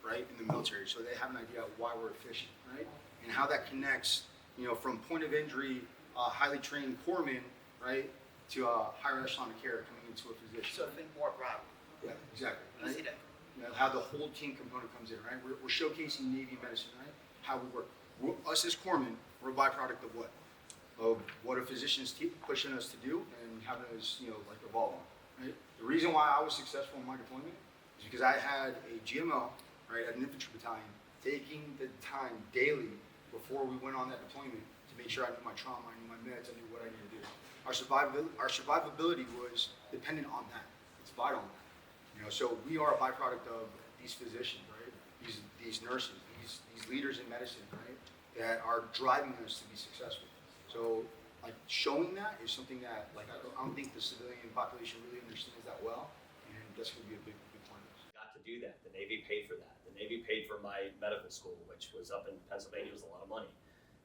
right, in the military, so they have an idea of why we're efficient, right, and how that connects, from point of injury, highly trained corpsmen, right, to a higher echelon of care coming into a physician. So think more broadly. Yeah, exactly. Easy to. How the whole team component comes in, right? We're showcasing Navy medicine, right? How we work. Us as corpsmen, we're a byproduct of what? Of what a physician's pushing us to do and having us, evolve on, right? The reason why I was successful in my deployment is because I had a GMO, right, at an infantry battalion, taking the time daily before we went on that deployment to make sure I knew my trauma, I knew my meds, I knew what I needed to do. Our survivability was dependent on that. It's vital on that. So we are a byproduct of these physicians, right? These nurses, these leaders in medicine, right? That are driving us to be successful. So, showing that is something that, I don't think the civilian population really understands that well, and that's going to be a big part of this. Got to do that. The Navy paid for that. The Navy paid for my medical school, which was up in Pennsylvania. It was a lot of money.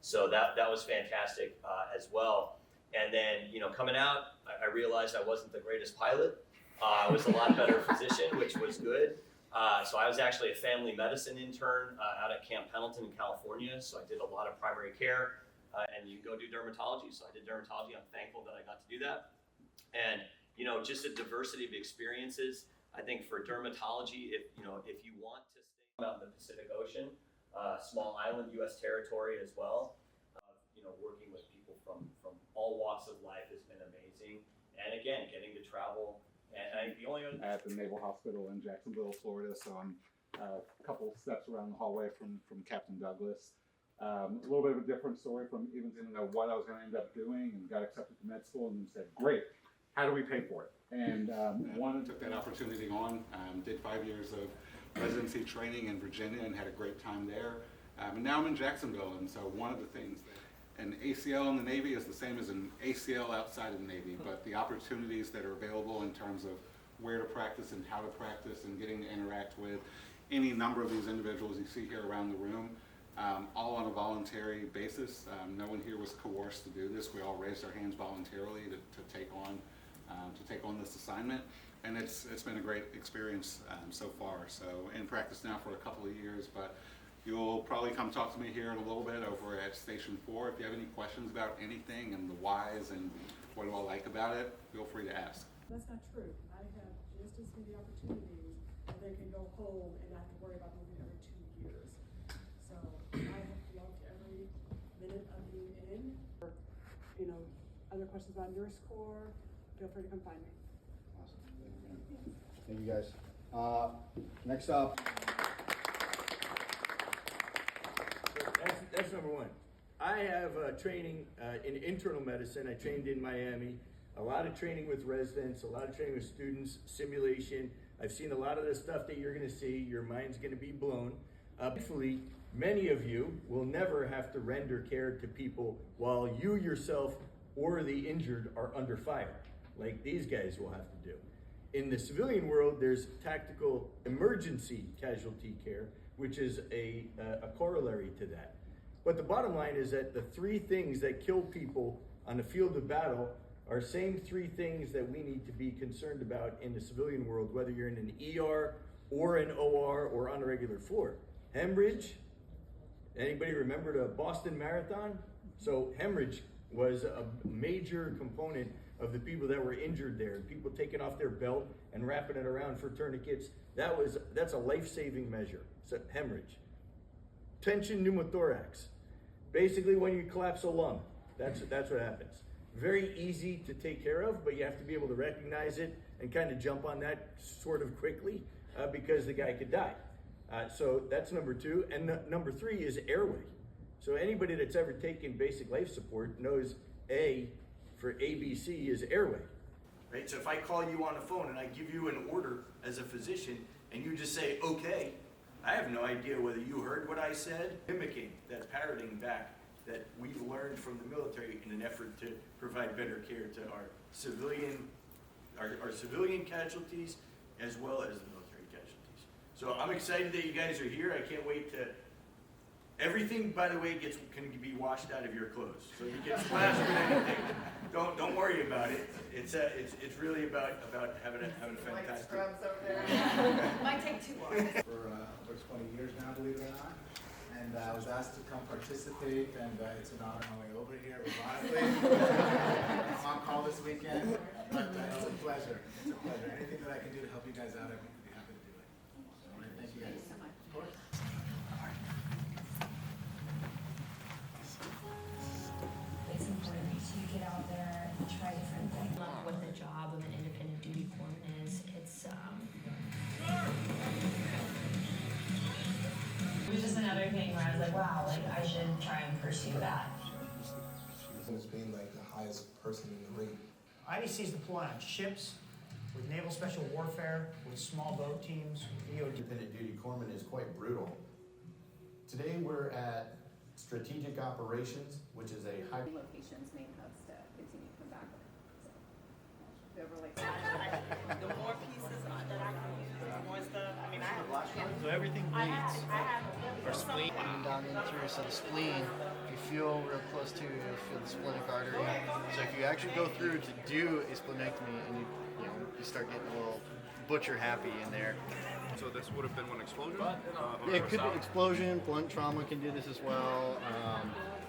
So that was fantastic as well. And then, coming out, I realized I wasn't the greatest pilot. I was a lot better physician, which was good. So I was actually a family medicine intern out at Camp Pendleton in California. So I did a lot of primary care, and you go do dermatology. So I did dermatology. I'm thankful that I got to do that. And just a diversity of experiences. I think for dermatology, if you want to stay out in the Pacific Ocean, small island, U.S. territory as well. Working with people from all walks of life has been amazing. And again, getting to travel. And the only other at the Naval Hospital in Jacksonville, Florida, so I'm a couple steps around the hallway from Captain Douglas. A little bit of a different story from even didn't know what I was going to end up doing, and got accepted to med school, and then said, "Great, how do we pay for it?" And took that opportunity on. Did 5 years of residency training in Virginia, and had a great time there. And now I'm in Jacksonville, and so one of the things that an ACL in the Navy is the same as an ACL outside of the Navy, but the opportunities that are available in terms of where to practice and how to practice and getting to interact with any number of these individuals you see here around the room, all on a voluntary basis. No one here was coerced to do this. We all raised our hands voluntarily to take on this assignment, and it's been a great experience so far. So in practice now for a couple of years, but you'll probably come talk to me here in a little bit over at Station 4. If you have any questions about anything and the whys and what do I like about it, feel free to ask. That's not true. I have just as many opportunities that they can go home and not have to worry about moving every 2 years. So I have loved every minute of being in. Other questions about Nurse Corps, feel free to come find me. Awesome. Thank you guys. Next up. That's number one. I have training in internal medicine. I trained in Miami. A lot of training with residents, a lot of training with students, simulation. I've seen a lot of the stuff that you're going to see. Your mind's going to be blown. Hopefully, many of you will never have to render care to people while you yourself or the injured are under fire, like these guys will have to do. In the civilian world, there's tactical emergency casualty care, which is a corollary to that. But the bottom line is that the three things that kill people on the field of battle are same three things that we need to be concerned about in the civilian world, whether you're in an ER or an OR or on a regular floor. Hemorrhage. Anybody remember the Boston Marathon? So hemorrhage was a major component of the people that were injured there. People taking off their belt and wrapping it around for tourniquets. That's a life-saving measure. So hemorrhage. Tension pneumothorax. Basically when you collapse a lung, that's what happens. Very easy to take care of, but you have to be able to recognize it and kind of jump on that sort of quickly because the guy could die. So that's number two. And number three is airway. So anybody that's ever taken basic life support knows A for ABC is airway. Right? So if I call you on the phone and I give you an order as a physician and you just say, okay, I have no idea whether you heard what I said. Mimicking, that parroting back that we've learned from the military in an effort to provide better care to our civilian casualties as well as the military casualties. So I'm excited that you guys are here. I can't wait to. Everything, by the way, can be washed out of your clothes. So you get splashed with anything. Don't worry about it. It's really about having a fantastic. Might take 2 hours. For 20 years now, believe it or not. And I was asked to come participate, and it's an honor on my way over here, ironically. I'm on call this weekend, but it's a pleasure. It's a pleasure. Anything that I can do to help you guys out, I'd be happy to do it. All right, thank you guys. Of course. It's important to get out there and try different things. What the job of an independent duty foreman is, it was just another thing where I was like, wow, like I should try and pursue that. As being like the highest person in the rate. IDCs deploy on ships, with naval special warfare, with small boat teams, with DOD. Independent duty corpsman is quite brutal. Today we're at strategic operations, which is a high locations, main hubs to continue to come back with. So, whoever likes that. The more pieces that I can use, the more stuff. I mean, I have. So everything bleeds. Our spleen down in through. So the spleen, you feel real close to, you feel the splenic artery. So if you actually go through to do a splenectomy and you start getting a little butcher happy in there. So this would have been one explosion? Yeah, it could be explosion, blunt trauma can do this as well.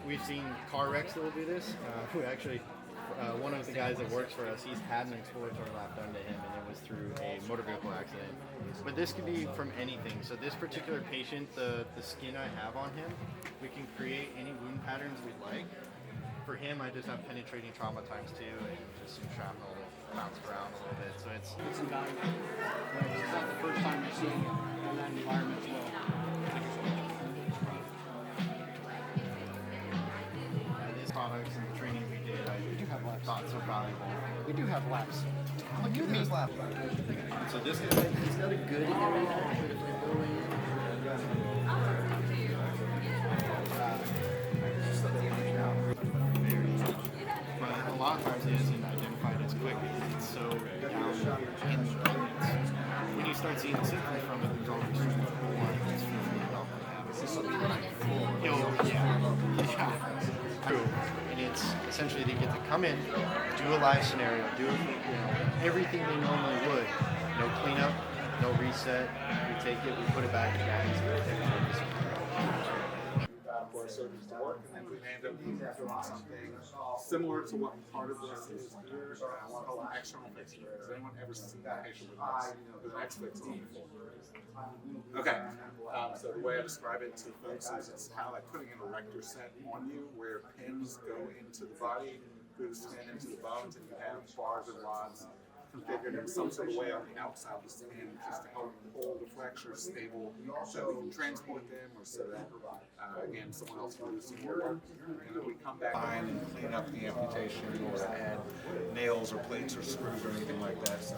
We've seen car wrecks that will do this. We actually, one of the guys that works for us, he's had an exploratory lap done to him, and it was through a motor vehicle accident. But this could be from anything. So this particular patient, the skin I have on him, we can create any wound patterns we'd like. For him, I just have penetrating trauma times 2 and just some shrapnel that bounced around a little bit. So it's invaluable. It's not the first time you're seeing it in that environment as well. These products and the training we did, I do have labs. Thought so valuable. We do have labs. Look at me. So this guy, he's got a good area. But if we go in, just the damage now. But a lot of times it isn't identified as quick because it's so down in the elements. When you start seeing the symptoms from it, there's always too much blood that's feeling true. And it's essentially they get to come in, do a live scenario, do everything they normally would. No cleanup, no reset. We take it, we put it back in bags, and we take it. For our surgeons to work, and then we end up doing something similar to what part of this is here. I want to call it external fixing. Has anyone ever seen a patient with an X-fix on before? Okay, so the way I describe it to folks is it's kind of like putting an erector set on you where pins go into the body, through the skin into the bones, and you have bars and rods configured in some sort of way on the outside of the skin just to help hold the fracture stable so we can transport them or so that, again, someone else can do some more work. And then we come back and clean up the amputation or add nails or plates or screws or anything like that. So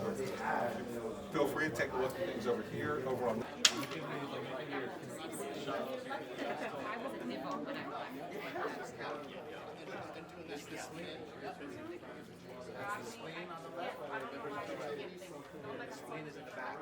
feel free to take a look at things over here, over on the spleen on the left, spleen is in the back.